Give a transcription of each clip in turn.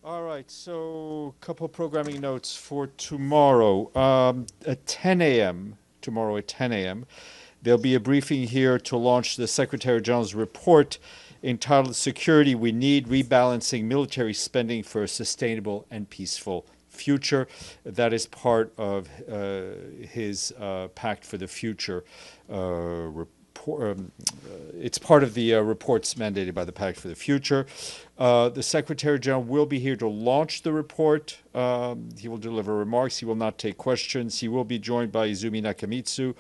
All right, so a couple programming notes for tomorrow. At 10 a.m., tomorrow at 10 a.m., there'll be a briefing here to launch the Secretary General's report entitled Security We Need, Rebalancing Military Spending for a Sustainable and Peaceful Future. That is part of his Pact for the Future report. It's part of the reports mandated by the Pact for the Future. The Secretary General will be here to launch the report. He will deliver remarks. He will not take questions. He will be joined by Izumi Nakamitsu,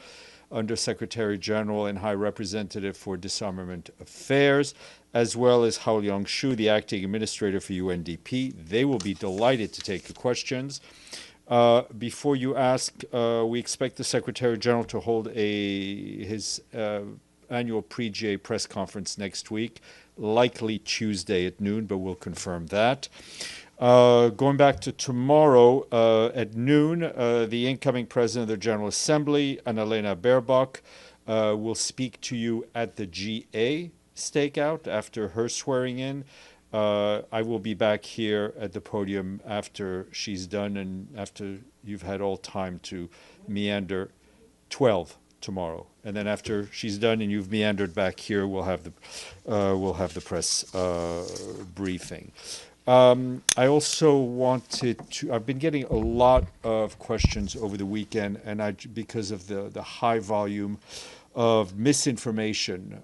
Under Secretary General and High Representative for Disarmament Affairs, as well as Hao Liang-shu, the Acting Administrator for UNDP. They will be delighted to take the questions. Before you ask, we expect the Secretary General to hold his annual pre-GA press conference next week, likely Tuesday at noon, but we'll confirm that. Going back to tomorrow at noon, the incoming President of the General Assembly, Annalena Baerbock, will speak to you at the GA stakeout after her swearing in. I will be back here at the podium after she's done and after you've had all time to meander. 12 tomorrow, and then after she's done and you've meandered back here, we'll have the press briefing. I also wanted to. I've been getting a lot of questions over the weekend, and because of the high volume of misinformation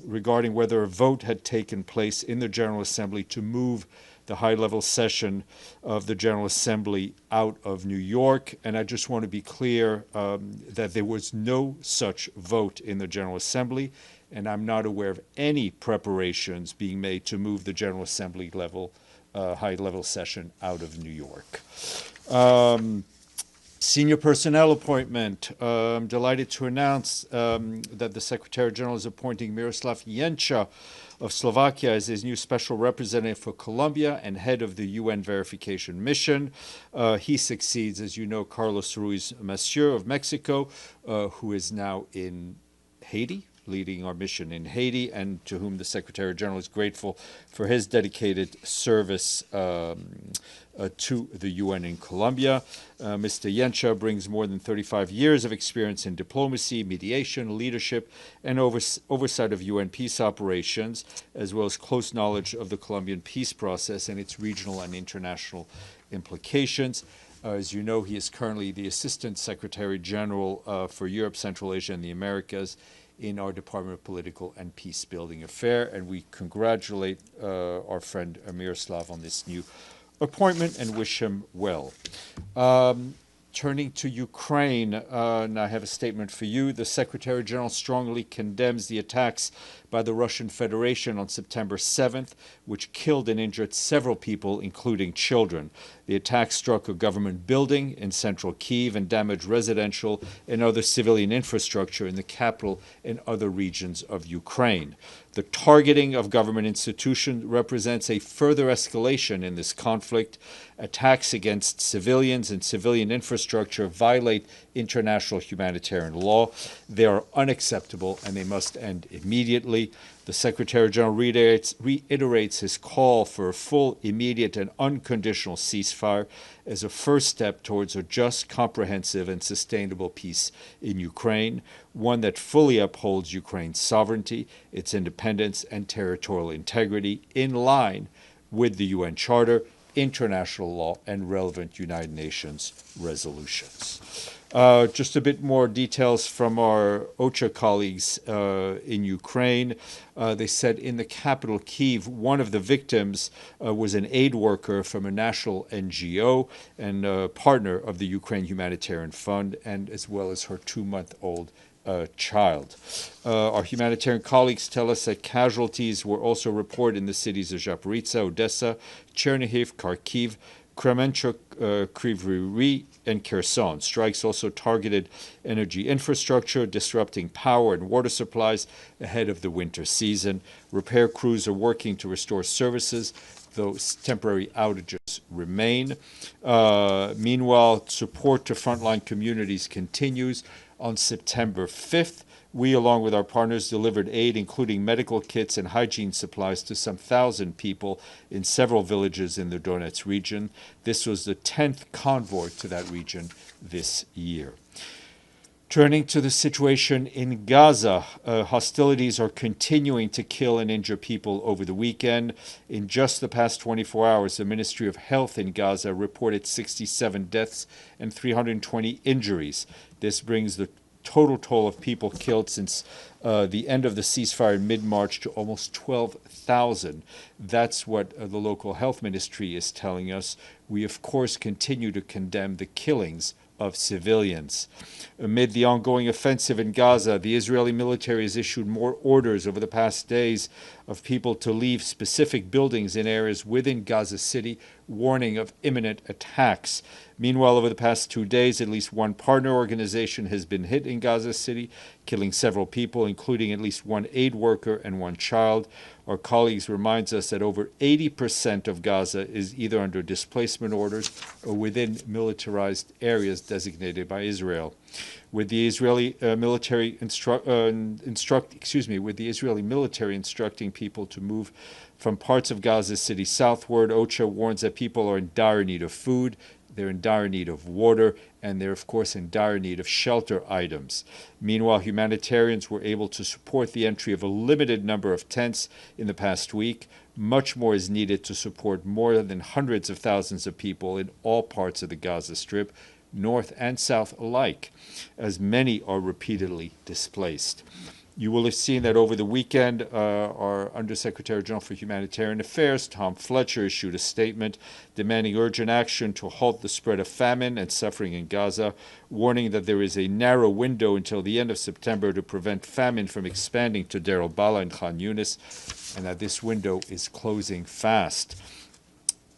regarding whether a vote had taken place in the General Assembly to move the high-level session of the General Assembly out of New York. And I just want to be clear that there was no such vote in the General Assembly, and I'm not aware of any preparations being made to move the General Assembly high-level session out of New York. Senior personnel appointment. I'm delighted to announce that the Secretary General is appointing Miroslav Jenča of Slovakia as his new special representative for Colombia and head of the UN verification mission. He succeeds, as you know, Carlos Ruiz Massieu of Mexico, who is now in Haiti, leading our mission in Haiti, and to whom the Secretary General is grateful for his dedicated service to the UN in Colombia. Mr. Jenča brings more than 35 years of experience in diplomacy, mediation, leadership, and oversight of UN peace operations, as well as close knowledge of the Colombian peace process and its regional and international implications. As you know, he is currently the Assistant Secretary General for Europe, Central Asia, and the Americas in our Department of Political and Peace Building Affairs, and we congratulate our friend Miroslav on this new appointment and wish him well. Turning to Ukraine, and I have a statement for you. The Secretary General strongly condemns the attacks by the Russian Federation on September 7th, which killed and injured several people, including children. The attack struck a government building in central Kyiv and damaged residential and other civilian infrastructure in the capital and other regions of Ukraine. The targeting of government institutions represents a further escalation in this conflict. Attacks against civilians and civilian infrastructure violate international humanitarian law. They are unacceptable and they must end immediately. The Secretary General reiterates his call for a full, immediate, and unconditional ceasefire as a first step towards a just, comprehensive, and sustainable peace in Ukraine, one that fully upholds Ukraine's sovereignty, its independence, and territorial integrity in line with the UN Charter, international law, and relevant United Nations resolutions. Just a bit more details from our OCHA colleagues in Ukraine. They said in the capital, Kyiv, one of the victims was an aid worker from a national NGO and a partner of the Ukraine Humanitarian Fund, and as well as her 2-month-old child. Our humanitarian colleagues tell us that casualties were also reported in the cities of Zaporizhzhia, Odessa, Chernihiv, Kharkiv, Kremenchuk, Kryvyi Rih, and Kherson. Strikes also targeted energy infrastructure, disrupting power and water supplies ahead of the winter season. Repair crews are working to restore services, though temporary outages remain. Meanwhile, support to frontline communities continues. On September 5th, We, along with our partners, delivered aid, including medical kits and hygiene supplies, to some 1,000 people in several villages in the Donetsk region. This was the 10th convoy to that region this year. Turning to the situation in Gaza, hostilities are continuing to kill and injure people over the weekend. In just the past 24 hours, the Ministry of Health in Gaza reported 67 deaths and 320 injuries. This brings the total toll of people killed since the end of the ceasefire in mid-March to almost 12,000. That's what the local health ministry is telling us. We, of course, continue to condemn the killings of civilians. Amid the ongoing offensive in Gaza, the Israeli military has issued more orders over the past days of people to leave specific buildings in areas within Gaza City, warning of imminent attacks. Meanwhile, over the past 2 days, at least one partner organization has been hit in Gaza City, killing several people, including at least one aid worker and one child. Our colleagues reminds us that over 80% of Gaza is either under displacement orders or within militarized areas designated by Israel. With the Israeli military instructing people to move from parts of Gaza City southward, OCHA warns that people are in dire need of food, they're in dire need of water, and they're, of course, in dire need of shelter items. Meanwhile, humanitarians were able to support the entry of a limited number of tents in the past week. Much more is needed to support more than hundreds of thousands of people in all parts of the Gaza Strip, north and south alike, as many are repeatedly displaced. You will have seen that over the weekend, our Undersecretary General for Humanitarian Affairs, Tom Fletcher, issued a statement demanding urgent action to halt the spread of famine and suffering in Gaza, warning that there is a narrow window until the end of September to prevent famine from expanding to Deir al-Balah and Khan Yunis, and that this window is closing fast.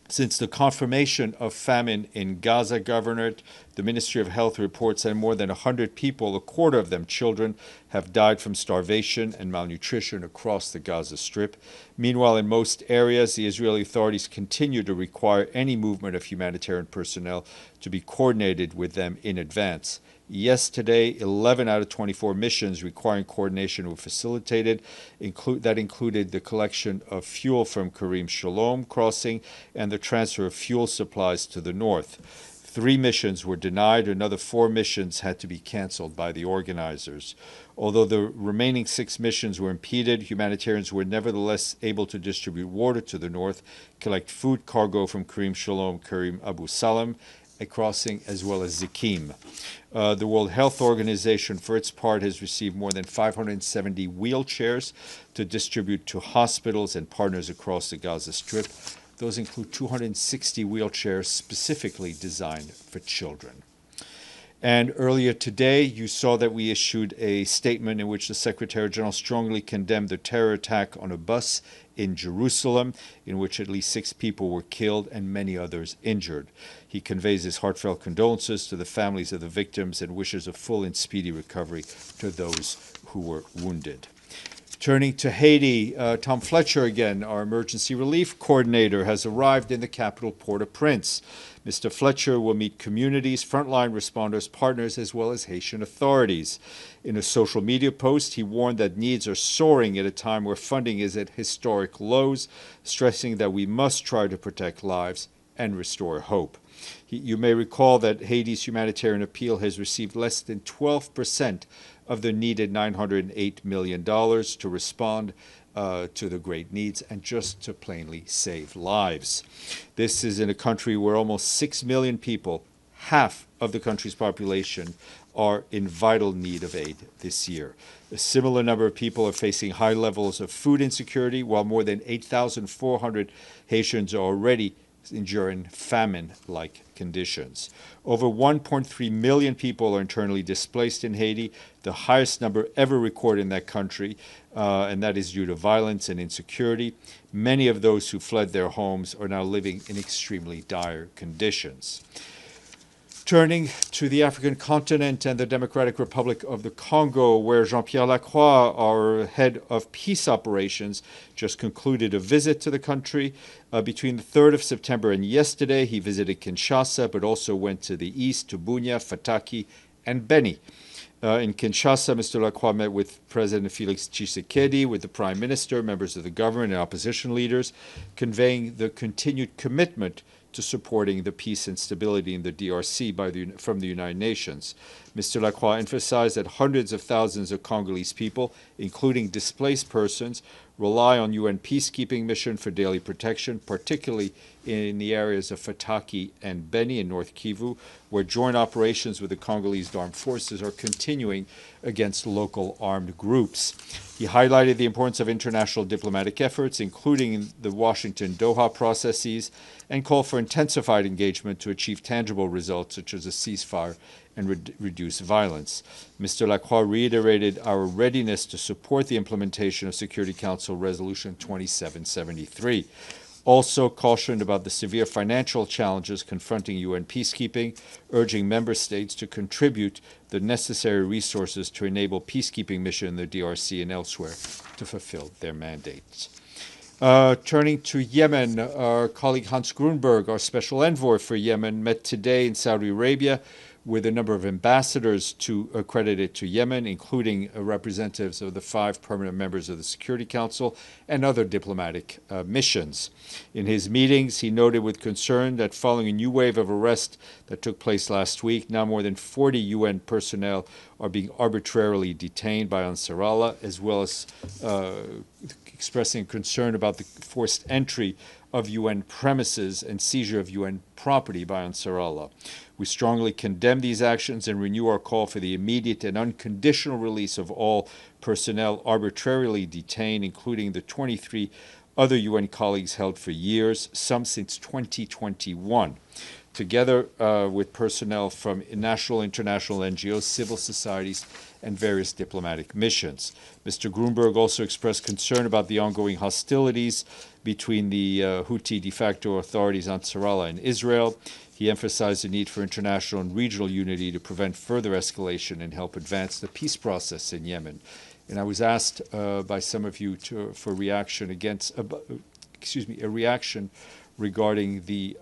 Since the confirmation of famine in Gaza Governorate, the Ministry of Health reports that more than 100 people, a quarter of them children, have died from starvation and malnutrition across the Gaza Strip. Meanwhile, in most areas, the Israeli authorities continue to require any movement of humanitarian personnel to be coordinated with them in advance. Yesterday, 11 out of 24 missions requiring coordination were facilitated. That included the collection of fuel from Karim Shalom crossing and the transfer of fuel supplies to the north. 3 missions were denied. Another 4 missions had to be canceled by the organizers. Although the remaining 6 missions were impeded, humanitarians were nevertheless able to distribute water to the north, collect food cargo from Karim Shalom, Karim Abu Salam, a crossing, as well as Zikim. The World Health Organization, for its part, has received more than 570 wheelchairs to distribute to hospitals and partners across the Gaza Strip. Those include 260 wheelchairs specifically designed for children. And earlier today, you saw that we issued a statement in which the Secretary General strongly condemned the terror attack on a bus in Jerusalem, in which at least 6 people were killed and many others injured. He conveys his heartfelt condolences to the families of the victims and wishes a full and speedy recovery to those who were wounded. Turning to Haiti, Tom Fletcher again, our emergency relief coordinator, has arrived in the capital, Port-au-Prince. Mr. Fletcher will meet communities, frontline responders, partners, as well as Haitian authorities. In a social media post, he warned that needs are soaring at a time where funding is at historic lows, stressing that we must try to protect lives and restore hope. You may recall that Haiti's humanitarian appeal has received less than 12% of the needed $908 million to respond to the great needs and just to plainly save lives. This is in a country where almost 6 million people, half of the country's population, are in vital need of aid this year. A similar number of people are facing high levels of food insecurity, while more than 8,400 Haitians are already enduring famine-like conditions. Over 1.3 million people are internally displaced in Haiti, the highest number ever recorded in that country, and that is due to violence and insecurity. Many of those who fled their homes are now living in extremely dire conditions. Turning to the African continent and the Democratic Republic of the Congo, where Jean-Pierre Lacroix, our head of peace operations, just concluded a visit to the country. Between the 3rd of September and yesterday, he visited Kinshasa, but also went to the east, to Bunia, Fataki, and Beni. In Kinshasa, Mr. Lacroix met with President Felix Tshisekedi, with the Prime Minister, members of the government, and opposition leaders, conveying the continued commitment to supporting the peace and stability in the DRC from the United Nations. Mr. Lacroix emphasized that hundreds of thousands of Congolese people, including displaced persons, rely on UN peacekeeping mission for daily protection, particularly in the areas of Fataki and Beni in North Kivu, where joint operations with the Congolese armed forces are continuing against local armed groups. He highlighted the importance of international diplomatic efforts, including the Washington-Doha processes, and called for intensified engagement to achieve tangible results such as a ceasefire and reduce violence. Mr. Lacroix reiterated our readiness to support the implementation of Security Council Resolution 2773. Also cautioned about the severe financial challenges confronting UN peacekeeping, urging member states to contribute the necessary resources to enable peacekeeping mission in the DRC and elsewhere to fulfill their mandates. Turning to Yemen, our colleague Hans Grunberg, our special envoy for Yemen, met today in Saudi Arabia with a number of ambassadors accredited to Yemen, including representatives of the 5 permanent members of the Security Council and other diplomatic missions. In his meetings, he noted with concern that following a new wave of arrests that took place last week, now more than 40 UN personnel are being arbitrarily detained by Ansar Allah, as well as expressing concern about the forced entry of UN premises and seizure of UN property by Ansar Allah. We strongly condemn these actions and renew our call for the immediate and unconditional release of all personnel arbitrarily detained, including the 23 other UN colleagues held for years, some since 2021, together with personnel from national, international NGOs, civil societies, and various diplomatic missions. Mr. Grunberg also expressed concern about the ongoing hostilities between the Houthi de facto authorities Ansar Allah and Israel. He emphasized the need for international and regional unity to prevent further escalation and help advance the peace process in Yemen. And I was asked by some of you for reaction a reaction regarding the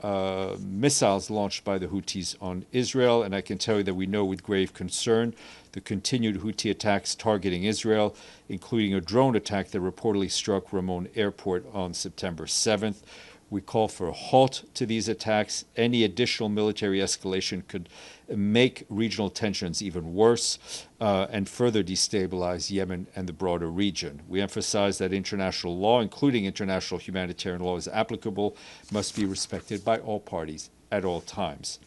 missiles launched by the Houthis on Israel. And I can tell you that we know with grave concern the continued Houthi attacks targeting Israel, including a drone attack that reportedly struck Ramon Airport on September 7th. We call for a halt to these attacks. Any additional military escalation could make regional tensions even worse and further destabilize Yemen and the broader region. We emphasize that international law, including international humanitarian law, is applicable, must be respected by all parties at all times.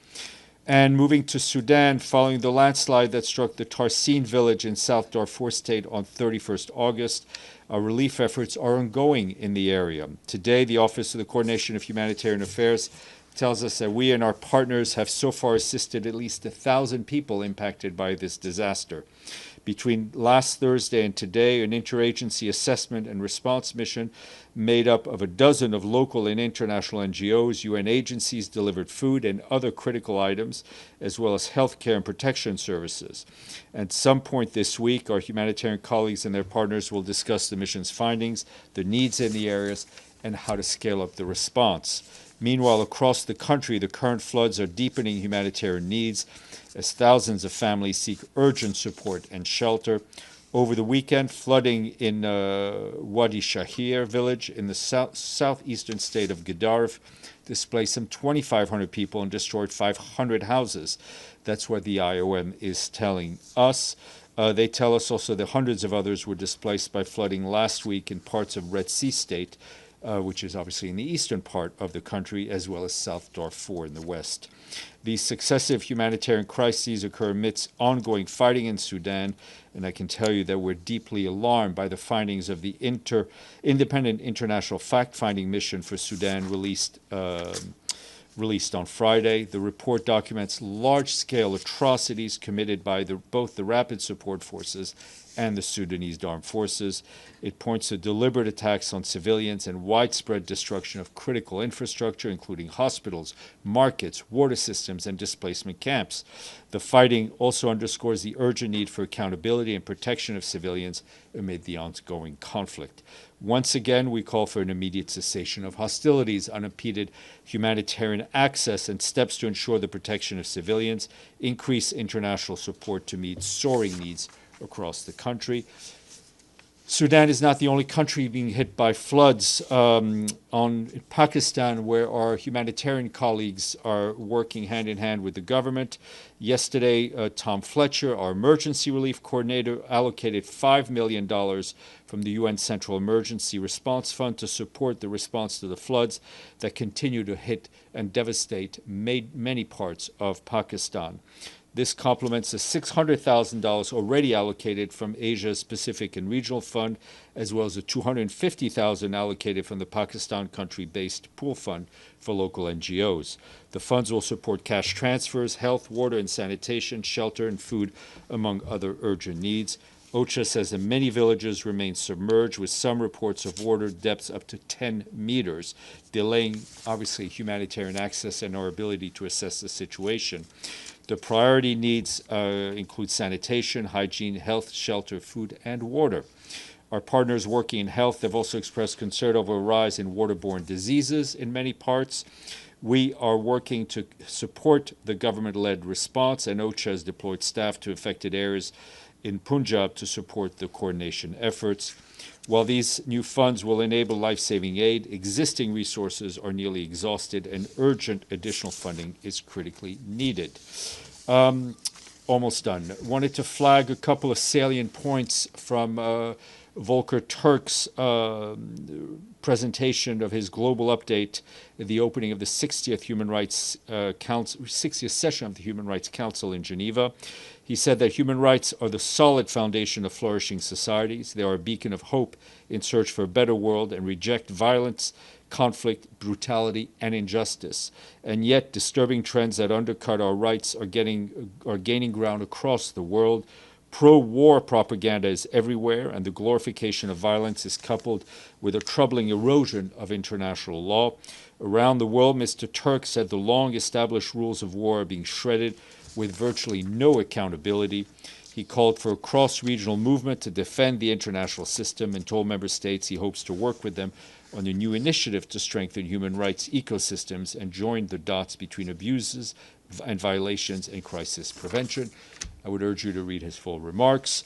And moving to Sudan, following the landslide that struck the Tarsin village in South Darfur State on 31st August, relief efforts are ongoing in the area. Today, the Office of the Coordination of Humanitarian Affairs tells us that we and our partners have so far assisted at least 1,000 people impacted by this disaster. Between last Thursday and today, an interagency assessment and response mission made up of a dozen of local and international NGOs, UN agencies delivered food and other critical items, as well as healthcare and protection services. At some point this week, our humanitarian colleagues and their partners will discuss the mission's findings, the needs in the areas, and how to scale up the response. Meanwhile, across the country, the current floods are deepening humanitarian needs as thousands of families seek urgent support and shelter. Over the weekend, flooding in Wadi Shahir village in the southeastern state of Gedaref displaced some 2,500 people and destroyed 500 houses. That's what the IOM is telling us. They tell us also that hundreds of others were displaced by flooding last week in parts of Red Sea State, which is obviously in the eastern part of the country, as well as South Darfur in the west. These successive humanitarian crises occur amidst ongoing fighting in Sudan, and I can tell you that we're deeply alarmed by the findings of the independent international fact-finding mission for Sudan released on Friday. The report documents large-scale atrocities committed by both the Rapid Support Forces and the Sudanese armed forces. It points to deliberate attacks on civilians and widespread destruction of critical infrastructure, including hospitals, markets, water systems, and displacement camps. The fighting also underscores the urgent need for accountability and protection of civilians amid the ongoing conflict. Once again, we call for an immediate cessation of hostilities, unimpeded humanitarian access, and steps to ensure the protection of civilians, increase international support to meet soaring needs across the country. Sudan is not the only country being hit by floods. In Pakistan, where our humanitarian colleagues are working hand in hand with the government. Yesterday, Tom Fletcher, our emergency relief coordinator, allocated $5 million from the UN Central Emergency Response Fund to support the response to the floods that continue to hit and devastate many parts of Pakistan. This complements the $600,000 already allocated from Asia's Pacific and Regional Fund, as well as the $250,000 allocated from the Pakistan country-based pool fund for local NGOs. The funds will support cash transfers, health, water and sanitation, shelter and food, among other urgent needs. OCHA says that many villages remain submerged, with some reports of water depths up to 10 meters, delaying, obviously, humanitarian access and our ability to assess the situation. The priority needs include sanitation, hygiene, health, shelter, food, and water. Our partners working in health have also expressed concern over a rise in waterborne diseases in many parts. We are working to support the government-led response, and OCHA has deployed staff to affected areas in Punjab to support the coordination efforts. While these new funds will enable life-saving aid, existing resources are nearly exhausted and urgent additional funding is critically needed. Almost done. Wanted to flag a couple of salient points from Volker Turk's presentation of his global update at the opening of the 60th Human Rights Council, 60th session of the Human Rights Council in Geneva. He said that human rights are the solid foundation of flourishing societies. They are a beacon of hope in search for a better world and reject violence, conflict, brutality, and injustice. And yet, disturbing trends that undercut our rights are gaining ground across the world. Pro-war propaganda is everywhere, and the glorification of violence is coupled with a troubling erosion of international law. Around the world, Mr. Turk said the long-established rules of war are being shredded with virtually no accountability. He called for a cross-regional movement to defend the international system and told member states he hopes to work with them on a new initiative to strengthen human rights ecosystems and join the dots between abuses and violations and crisis prevention. I would urge you to read his full remarks.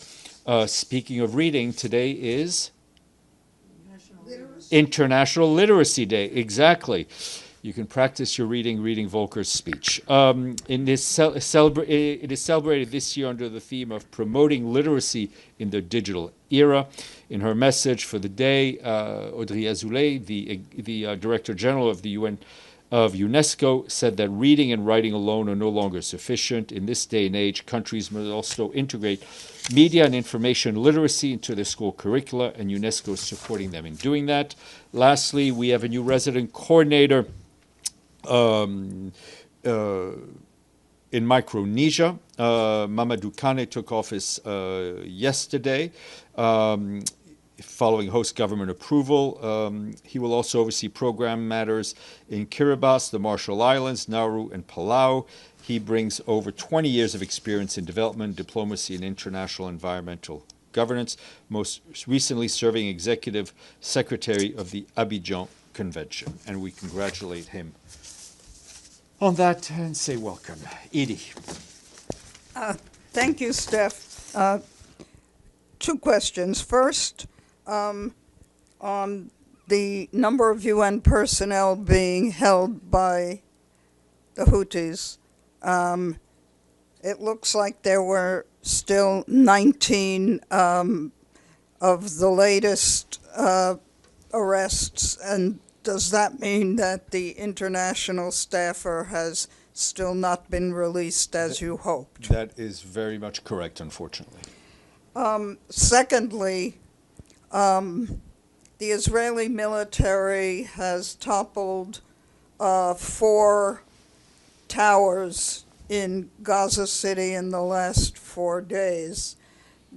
Speaking of reading, today is International Literacy Day. Exactly. You can practice your reading Volker's speech. It is celebrated this year under the theme of promoting literacy in the digital era. In her message for the day, Audrey Azoulay, the Director General of the UN of UNESCO, said that reading and writing alone are no longer sufficient. In this day and age, countries must also integrate media and information literacy into their school curricula, and UNESCO is supporting them in doing that. Lastly, we have a new resident coordinator in Micronesia. Mamadou Kane took office yesterday following host government approval. He will also oversee program matters in Kiribati, the Marshall Islands, Nauru, and Palau. He brings over 20 years of experience in development, diplomacy, and international environmental governance, most recently serving executive secretary of the Abidjan Convention. And we congratulate him on that and say welcome. Edie. Thank you, Steph. Two questions. First, on the number of UN personnel being held by the Houthis, it looks like there were still 19 of the latest arrests, and does that mean that the international staffer has still not been released as you hoped? That is very much correct, unfortunately. Secondly, the Israeli military has toppled 4 towers in Gaza City in the last 4 days.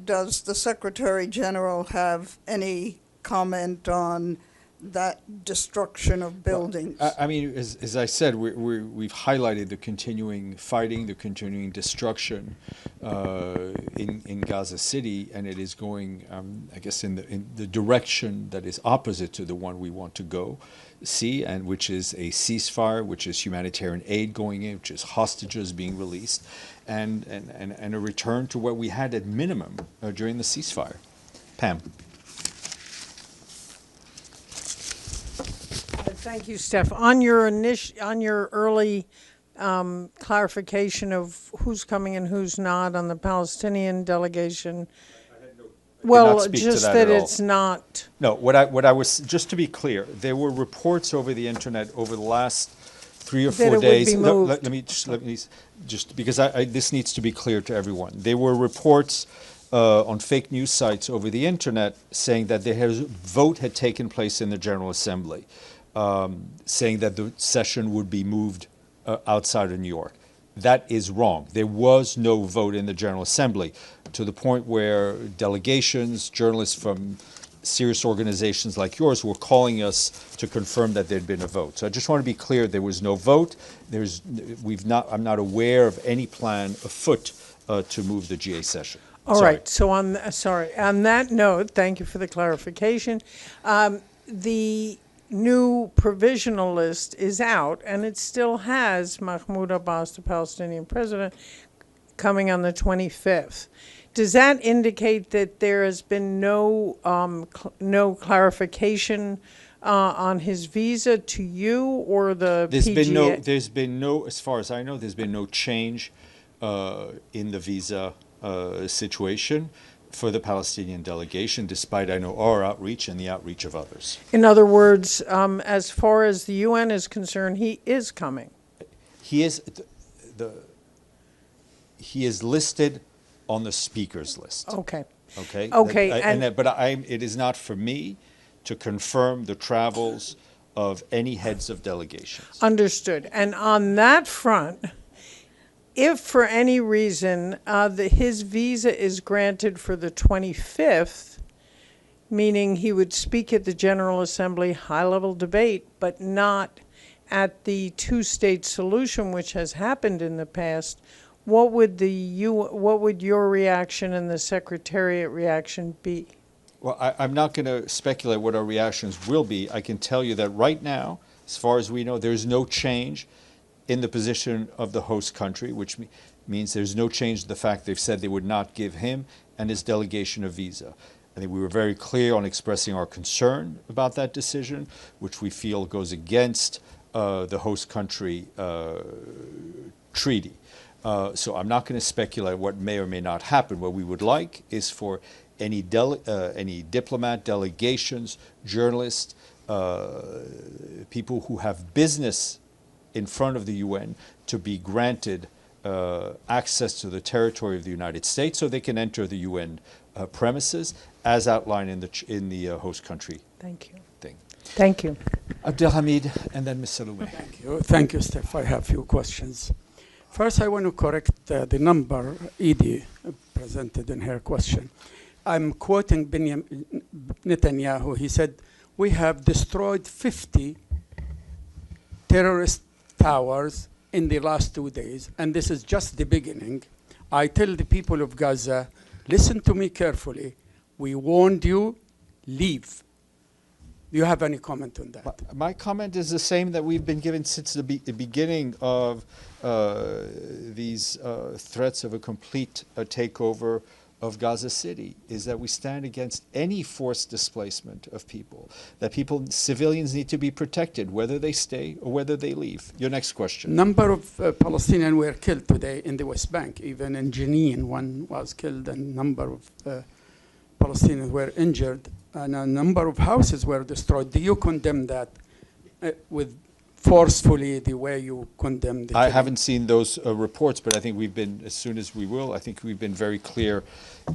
does the Secretary General have any comment on that destruction of buildings? I mean, as I said, we've highlighted the continuing fighting, the continuing destruction in Gaza City, and it is going, I guess, in the direction that is opposite to the one we want to go see, and which is a ceasefire, which is humanitarian aid going in, which is hostages being released, and a return to what we had at minimum during the ceasefire. Pam. Thank you, Steph. On your early clarification of who's coming and who's not on the Palestinian delegation, well, just that it's not. No, what I was, just to be clear, there were reports over the internet over the last 3 or 4 days. Let me just because this needs to be clear to everyone. There were reports on fake news sites over the internet saying that a vote had taken place in the General Assembly, saying that the session would be moved outside of New York. That is wrong. There was no vote in the General Assembly, to the point where delegations, journalists from serious organizations like yours were calling us to confirm that there'd been a vote. So I just want to be clear, there was no vote. I'm not aware of any plan afoot to move the GA session. All right. So on that note, thank you for the clarification. The new provisional list is out, and it still has Mahmoud Abbas, the Palestinian president, coming on the 25th. Does that indicate that there has been no clarification on his visa to you or the PGA? There's been no, as far as I know, there's been no change in the visa situation for the Palestinian delegation, despite, I know, our outreach and the outreach of others. In other words, as far as the UN is concerned, he is coming. He is listed on the speakers list. Okay. Okay. Okay. It is not for me to confirm the travels of any heads of delegations. Understood. And on that front, if for any reason his visa is granted for the 25th, meaning he would speak at the General Assembly high-level debate, but not at the two-state solution, which has happened in the past, what would your reaction and the Secretariat reaction be? Well, I'm not going to speculate what our reactions will be. I can tell you that right now, as far as we know, there's no change in the position of the host country, which means there's no change to the fact they've said they would not give him and his delegation a visa. I think we were very clear on expressing our concern about that decision, which we feel goes against the host country treaty. So I'm not going to speculate what may or may not happen. What we would like is for any diplomat, delegations, journalists, people who have business in front of the UN to be granted access to the territory of the United States so they can enter the UN premises as outlined in the host country. Thank you. Thing. Thank you. Abdelhamid and then Ms. Saloumi. Thank you. Thank you, Steph. I have a few questions. First, I want to correct the number Edie presented in her question. I'm quoting Benjamin Netanyahu. He said, we have destroyed 50 terrorist towers in the last 2 days, and this is just the beginning. I tell the people of Gaza, listen to me carefully. We warned you, leave. Do you have any comment on that? My comment is the same that we've been given since the beginning of these threats of a complete takeover of Gaza City, is that we stand against any forced displacement of people, that civilians need to be protected, whether they stay or whether they leave. Your next question. Number of Palestinians were killed today in the West Bank. Even in Jenin, one was killed, and number of Palestinians were injured, and a number of houses were destroyed. Do you condemn that with forcefully the way you condemn the I haven't seen those reports, but I think we've been, as soon as we will, I think we've been very clear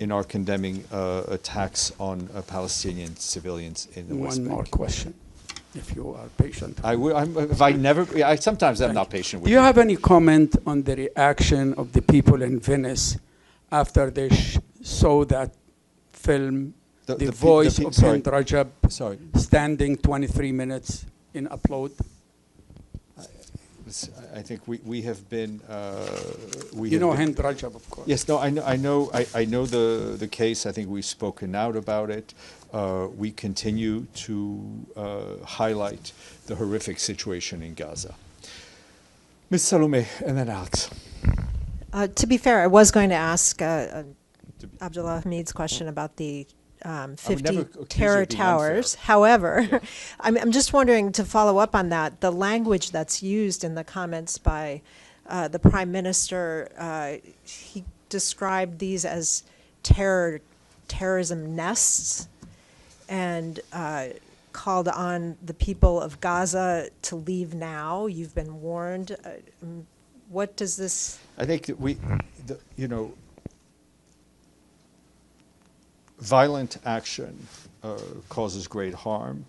in our condemning attacks on Palestinian civilians in the West Bank. One more question, if you are patient. Sometimes I'm not patient with you. Do you have any comment on the reaction of the people in Venice after they saw that film, the The voice of sorry. Hind Rajab Sorry. standing 23 minutes in upload? I think we have been. You know Hind Rajab, of course. Yes, no, I know the case. I think we've spoken out about it. We continue to highlight the horrific situation in Gaza. Ms. Salome, and then Alex. To be fair, I was going to ask Abdullah Hamid's question about the never 50 accuse you terror of being towers. unfair. However, I'm just wondering, to follow up on that, the language that's used in the comments by the Prime Minister, he described these as terrorism nests, and called on the people of Gaza to leave now. You've been warned. What does this... I think that violent action causes great harm.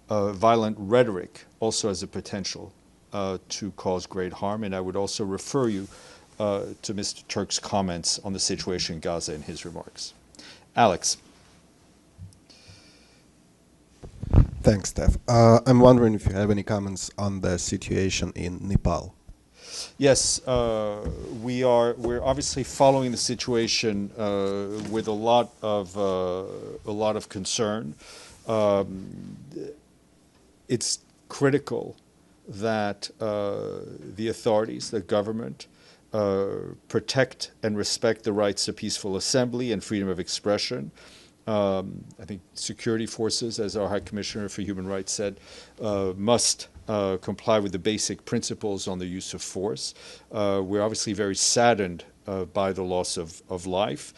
Violent rhetoric also has a potential to cause great harm. And I would also refer you to Mr. Turk's comments on the situation in Gaza in his remarks. Alex. Thanks, Steph. I'm wondering if you have any comments on the situation in Nepal. Yes, we're obviously following the situation with a lot of concern. It's critical that the authorities, the government, protect and respect the rights to peaceful assembly and freedom of expression. I think security forces, as our High Commissioner for Human Rights said, must comply with the basic principles on the use of force. We're obviously very saddened by the loss of life.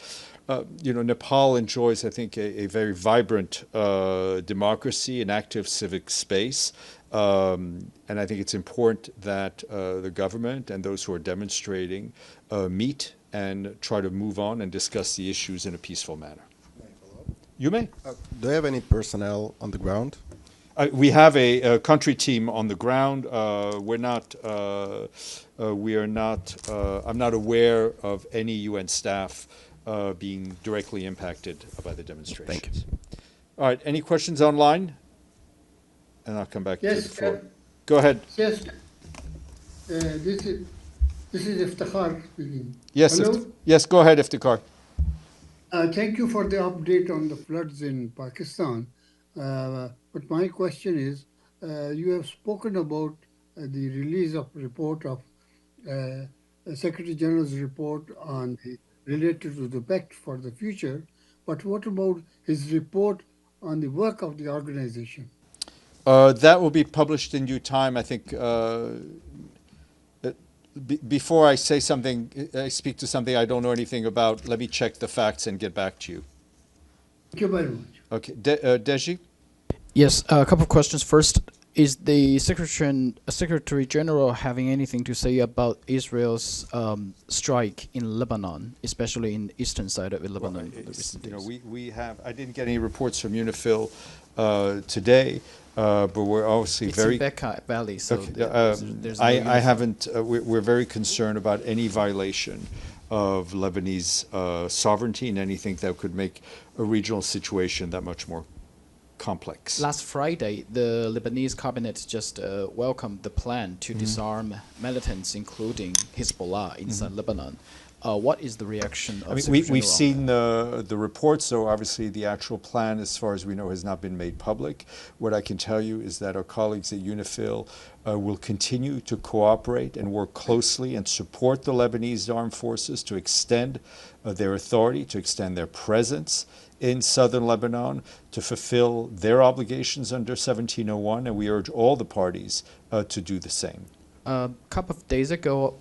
Nepal enjoys, I think, a very vibrant democracy, an active civic space. And I think it's important that the government and those who are demonstrating meet and try to move on and discuss the issues in a peaceful manner. You may. Do you have any personnel on the ground? We have a country team on the ground. I'm not aware of any UN staff being directly impacted by the demonstrations. Thank you. All right, any questions online? And I'll come back to the floor. Go ahead. Yes, this is Iftikhar speaking. Yes, Hello? yes, go ahead, Iftikhar. Thank you for the update on the floods in Pakistan. But my question is, you have spoken about the release of report of Secretary General's report on related to the pact for the future. But what about his report on the work of the organization? That will be published in due time. I think before I say something, I speak to something I don't know anything about, let me check the facts and get back to you. Thank you very much. Okay, Deji? Yes, a couple of questions. First, is the Secretary General having anything to say about Israel's strike in Lebanon, especially in the eastern side of Lebanon? We have. I didn't get any reports from UNIFIL today, but we're obviously it's very. in Bekaa Valley, so Okay, there's no I haven't. We're very concerned about any violation of Lebanese sovereignty and anything that could make a regional situation that much more complex. Last Friday, the Lebanese cabinet just welcomed the plan to disarm militants, including Hezbollah, inside Lebanon. What is the reaction of Secretary We've General? seen the reports, so obviously the actual plan, as far as we know, has not been made public. What I can tell you is that our colleagues at UNIFIL will continue to cooperate and work closely and support the Lebanese armed forces to extend their authority, to extend their presence in southern Lebanon, to fulfill their obligations under 1701, and we urge all the parties to do the same. A couple of days ago,